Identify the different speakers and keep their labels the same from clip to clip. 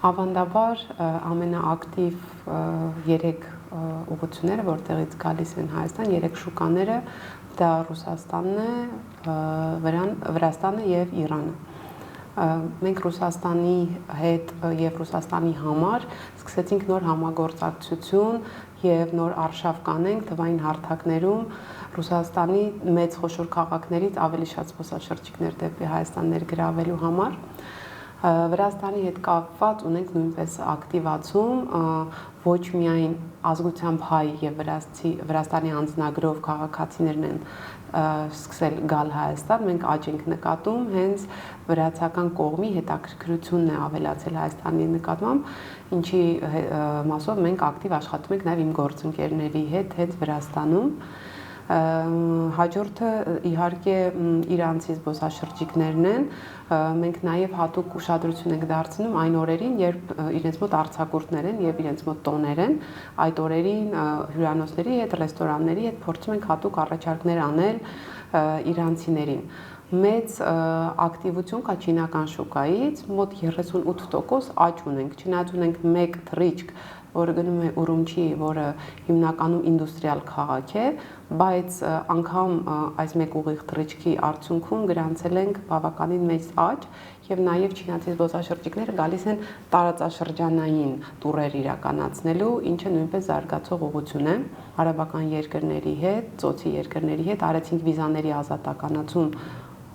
Speaker 1: Ավանդաբար ամենաակտիվ 3 ուղղությունները, որտեղից գալիս են Հայաստան, 3 շուկաները, դա Ռուսաստանն է, Վրաստանը եւ Իրանը։ Մենք Ռուսաստանի հետ եւ Ռուսաստանի համար սկսեցինք նոր համագործակցություն եւ նոր արշավ կանենք թվային հարթակներում Ռուսաստանի մեծ խոշոր քաղաքներից ավելի շատ զբոսաշրջիկներ դեպի Հայաստան ներգրավելու համար։ Վրաստանի հետ կապված ունենք նույնպես ակտիվացում, ոչ միայն ազգությամբ հայ եւ Վրաստանի անձնագրով քաղաքացիներն են սկսել գալ Հայաստան, մենք աճ ենք նկատում, հենց վրացական կողմի հետաքրքրությունն է ավելացել Հայաստանի նկատմամբ, ինչի մասով մենք ակտիվ աշխատում ենք նաեւ իմ գործընկերների հետ Վրաստանում։ Հաջորդը իհարկե իրանցի զբոսաշրջիկներն են, մենք նաև հատուկ ուշադրություն ենք դարձնում այն օրերին, երբ իրենց մոտ արձակուրդներ են եւ իրենց մոտ տոներ են, այդ օրերին հյուրանոցների հետ, ռեստորանների հետ փորձում ենք հատուկ առաջարկներ անել իրանցիներին։ Մեծ ակտիվություն կա չինական շուկայից, մոտ 38% աճ ունենք, չնայած ունենք մեկ թռիչք, որը գնում է Ուրումչի, որը հիմնականում ինդուստրիալ քաղաք է, բայց անգամ այս մեկ ուղիղ թռիչքի արդյունքում գրանցել ենք բավականին մեծ աճ եւ նաեւ չինացի զբոսաշրջիկները գալիս են տարածաշրջանային տուրեր իրականացնելու, ինչը նույնպես զարգացող ուղղություն է։ Արաբական երկրների հետ, ծոցի երկրների հետ արեցինք վիզաների ազատականացում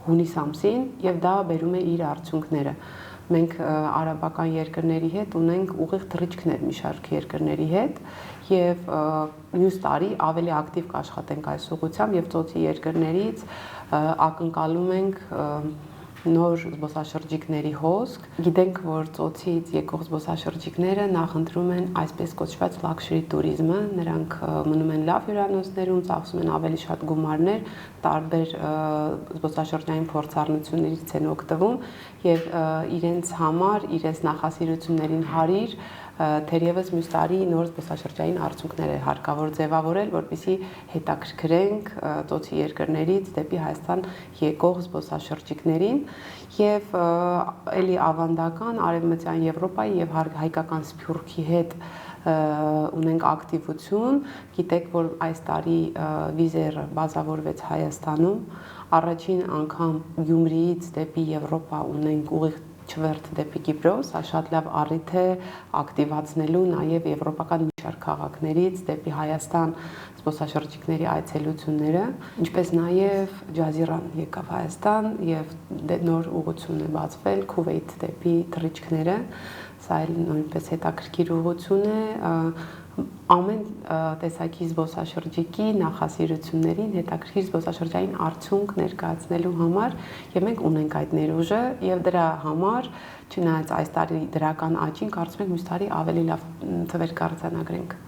Speaker 1: հունիս ամսին եւ դա բերում է իր արդյունքները։ Մենք արաբական երկրների հետ ունենք ուղիղ թռիչքներ մի շարք երկրների հետ եւ մյուս տարի ավելի ակտիվ կաշխատենք այս ուղղությամբ եւ ծոցի երկրներից ակնկալում ենք նոր զբոսաշրջիկների հոսք։ Գիտենք, որ ծոցից եկող զբոսաշրջիկները նախընտրում են այսպես կոչված luxury tourism-ը, նրանք մնում են լավ հյուրանոցներում, ծախսում են ավելի շատ գումարներ, տարբեր զբոսաշրջային փորձառնություններից են օգտվում եւ իրենց համար, իրենց նախասիրություններին հարիր թերևս մյուս տարի նոր զբոսաշրջային արդյունքներ է հարկավոր ձևավորել, որպեսզի հետաքրքրենք ծոցի երկրներից դեպի Հայաստան եկող զբոսաշրջիկներին եւ էլի ավանդական արևմտյան Եվրոպայի եւ հայկական Սփյուռքի հետ ունենք ակտիվություն, գիտեք, որ այս տարի վիզերը բազավորվեց Հայաստանում, առաջին անգամ Գյումրիից դեպի Եվրոպա ունենք ուղիղ չվերթ դեպի Կիպրոս, շատ լավ առիթ է ակտիվացնելու նաև եվրոպական մի շարք քաղաքներից դեպի Հայաստան զբոսաշրջիկների այցելությունները, ինչպես նաև Ջազիրան եկավ Հայաստան եւ նոր ուղղություն է բացվել Քուվեյթ դեպի թռիչքները, սա էլ նույնպես հետաքրքիր ուղղություն է, ամեն տեսակի զբոսաշրջիկի նախասիրություններին հետաքրքիր զբոսաշրջային արդյունք ներկայացնելու համար եւ մենք ունենք այդ ներուժը եւ դրա համար չնայած այս տարի դրական աճին կարծում ենք մյուս տարի ավելի լավ թվեր կարձանագրենք։